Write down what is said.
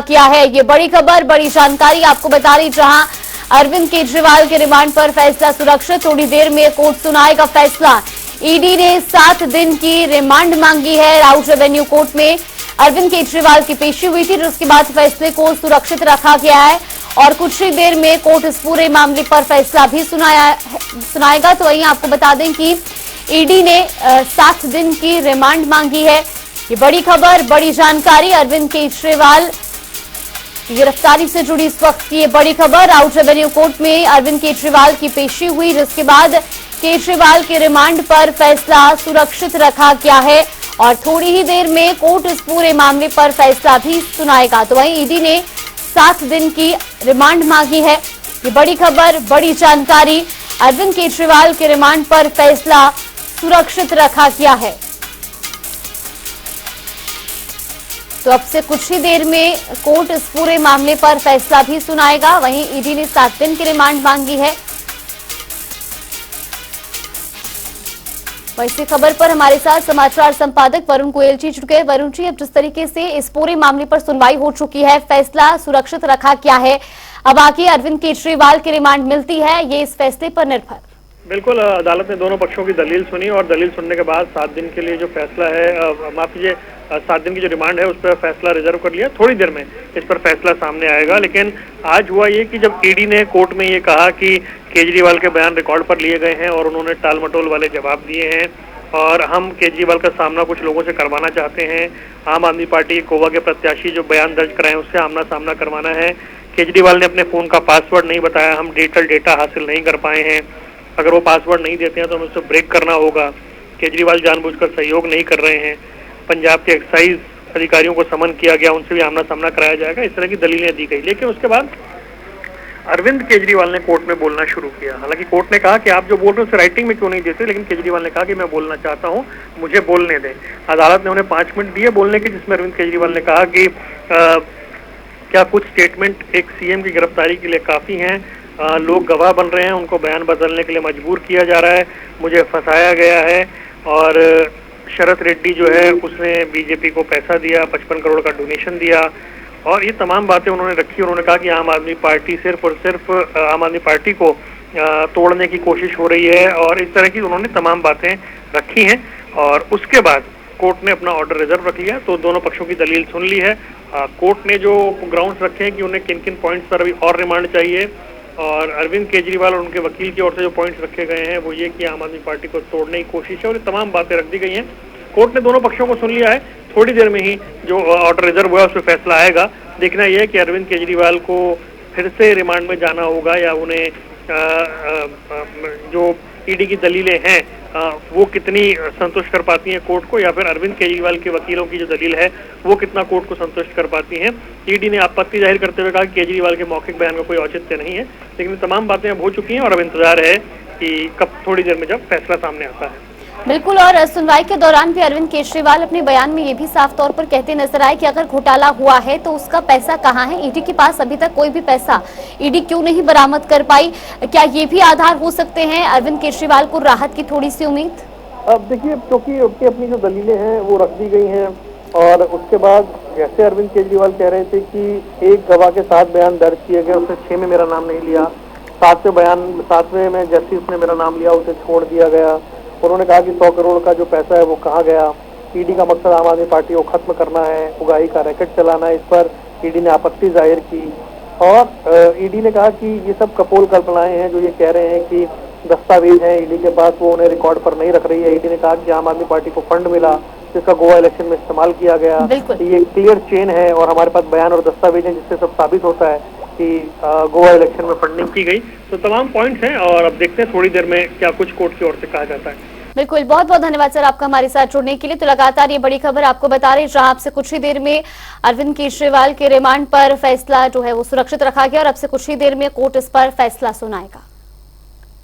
किया है। ये बड़ी खबर, बड़ी जानकारी आपको बता रही, जहां अरविंद केजरीवाल के रिमांड पर फैसला सुरक्षित। थोड़ी देर में कोर्ट सुनाएगा फैसला। ईडी ने 7 दिन की रिमांड मांगी है। राउत रेवेन्यू कोर्ट में अरविंद केजरीवाल की पेशी हुई थी, जिसके बाद फैसले को सुरक्षित रखा गया है और कुछ ही देर में कोर्ट इस पूरे मामले पर फैसला भी सुनाएगा। तो वहीं आपको बता दें कि ईडी ने 7 दिन की रिमांड मांगी है। ये बड़ी खबर, बड़ी जानकारी, अरविंद केजरीवाल गिरफ्तारी से जुड़ी इस वक्त की ये बड़ी खबर। राउत रेवेन्यू कोर्ट में अरविंद केजरीवाल की पेशी हुई, जिसके बाद केजरीवाल के रिमांड पर फैसला सुरक्षित रखा गया है और थोड़ी ही देर में कोर्ट इस पूरे मामले पर फैसला भी सुनाएगा। तो वहीं ईडी ने 7 दिन की रिमांड मांगी है। ये बड़ी खबर, बड़ी जानकारी, अरविंद केजरीवाल के रिमांड पर फैसला सुरक्षित रखा गया है। तो अब से कुछ ही देर में कोर्ट इस पूरे मामले पर फैसला भी सुनाएगा। वहीं ईडी ने 7 दिन की रिमांड मांगी है। इसी खबर पर हमारे साथ समाचार संपादक वरुण गोयल जी जुड़ गए। वरुण जी, अब जिस तरीके से इस पूरे मामले पर सुनवाई हो चुकी है, फैसला सुरक्षित रखा क्या है, अब आगे अरविंद केजरीवाल की रिमांड मिलती है, ये इस फैसले पर निर्भर। बिल्कुल, अदालत ने दोनों पक्षों की दलील सुनी और दलील सुनने के बाद 7 दिन के लिए जो फैसला है, माफ कीजिए, 7 दिन की जो रिमांड है उस पर फैसला रिजर्व कर लिया। थोड़ी देर में इस पर फैसला सामने आएगा। लेकिन आज हुआ ये कि जब ईडी ने कोर्ट में ये कहा कि केजरीवाल के बयान रिकॉर्ड पर लिए गए हैं और उन्होंने टाल मटोल वाले जवाब दिए हैं और हम केजरीवाल का सामना कुछ लोगों से करवाना चाहते हैं, आम आदमी पार्टी गोवा के प्रत्याशी जो बयान दर्ज कराए उससे आमना सामना करवाना है। केजरीवाल ने अपने फोन का पासवर्ड नहीं बताया, हम डिजिटल डेटा हासिल नहीं कर पाए हैं, अगर वो पासवर्ड नहीं देते हैं तो हमें उसको ब्रेक करना होगा। केजरीवाल जानबूझकर सहयोग नहीं कर रहे हैं, पंजाब के एक्साइज अधिकारियों को समन किया गया, उनसे भी आमना सामना कराया जाएगा, इस तरह की दलीलें दी गई। लेकिन उसके बाद अरविंद केजरीवाल ने कोर्ट में बोलना शुरू किया। हालांकि कोर्ट ने कहा कि आप जो बोल रहे हो उसे राइटिंग में क्यों नहीं देते, लेकिन केजरीवाल ने कहा कि मैं बोलना चाहता हूं, मुझे बोलने दें। अदालत ने उन्हें 5 मिनट दिए बोलने के, जिसमें अरविंद केजरीवाल ने कहा कि क्या कुछ स्टेटमेंट एक सीएम की गिरफ्तारी के लिए काफी हैं, लोग गवाह बन रहे हैं, उनको बयान बदलने के लिए मजबूर किया जा रहा है, मुझे फंसाया गया है और शरद रेड्डी जो है उसने बीजेपी को पैसा दिया, 55 करोड़ का डोनेशन दिया और ये तमाम बातें उन्होंने रखी। उन्होंने कहा कि आम आदमी पार्टी सिर्फ और सिर्फ आम आदमी पार्टी को तोड़ने की कोशिश हो रही है और इस तरह की उन्होंने तमाम बातें रखी हैं। और उसके बाद कोर्ट ने अपना ऑर्डर रिजर्व रख लिया। तो दोनों पक्षों की दलील सुन ली है। कोर्ट ने जो ग्राउंड्स रखे हैं कि उन्हें किन किन पॉइंट्स पर अभी और रिमांड चाहिए और अरविंद केजरीवाल और उनके वकील की ओर से जो पॉइंट्स रखे गए हैं वो ये कि आम आदमी पार्टी को तोड़ने की कोशिश है और ये तमाम बातें रख दी गई हैं। कोर्ट ने दोनों पक्षों को सुन लिया है। थोड़ी देर में ही जो ऑर्डर रिजर्व हुआ उस पर फैसला आएगा। देखना यह है कि अरविंद केजरीवाल को फिर से रिमांड में जाना होगा या उन्हें जो ईडी की दलीलें हैं वो कितनी संतुष्ट कर पाती हैं कोर्ट को, या फिर अरविंद केजरीवाल के वकीलों की जो दलील है वो कितना कोर्ट को संतुष्ट कर पाती हैं। ईडी ने आपत्ति जाहिर करते हुए कहा कि केजरीवाल के मौखिक बयान का कोई औचित्य नहीं है, लेकिन तमाम बातें अब हो चुकी हैं और अब इंतजार है कि कब थोड़ी देर में जब फैसला सामने आता है। बिल्कुल, और सुनवाई के दौरान भी अरविंद केजरीवाल अपने बयान में ये भी साफ तौर पर कहते नजर आए कि अगर घोटाला हुआ है तो उसका पैसा कहाँ है। ईडी के पास अभी तक कोई भी पैसा ईडी क्यों नहीं बरामद कर पाई, क्या ये भी आधार हो सकते हैं अरविंद केजरीवाल को राहत की थोड़ी सी उम्मीद? अब देखिए, क्योंकि उनकी अपनी जो दलीलें हैं वो रख दी गई हैं और उसके बाद जैसे अरविंद केजरीवाल कह रहे थे कि एक गवाह के 7 बयान दर्ज किए गए, उसने 6 में मेरा नाम नहीं लिया, 7वें में जैसे उसने मेरा नाम लिया उसे छोड़ दिया गया। उन्होंने कहा कि 100 करोड़ का जो पैसा है वो कहाँ गया। ईडी का मकसद आम आदमी पार्टी को खत्म करना है, उगाही का रैकेट चलाना है। इस पर ईडी ने आपत्ति जाहिर की और ईडी ने कहा कि ये सब कपोल कल्पनाएं हैं जो ये कह रहे हैं कि दस्तावेज हैं ईडी के पास, वो उन्हें रिकॉर्ड पर नहीं रख रही है। ईडी ने कहा कि आम आदमी पार्टी को फंड मिला जिसका गोवा इलेक्शन में इस्तेमाल किया गया, ये क्लियर चेन है और हमारे पास बयान और दस्तावेज हैं जिससे सब साबित होता है कि गोवा इलेक्शन में फंडिंग की गई। तो तमाम पॉइंट्स हैं और अब देखते हैं थोड़ी देर में क्या कुछ कोर्ट की ओर से कहा जाता है। बिल्कुल, बहुत बहुत धन्यवाद सर आपका हमारे साथ जुड़ने के लिए। तो लगातार ये बड़ी खबर आपको बता रहे, जहां आपसे कुछ ही देर में अरविंद केजरीवाल के रिमांड पर फैसला जो है वो सुरक्षित रखा गया और अब से कुछ ही देर में कोर्ट इस पर फैसला सुनाएगा।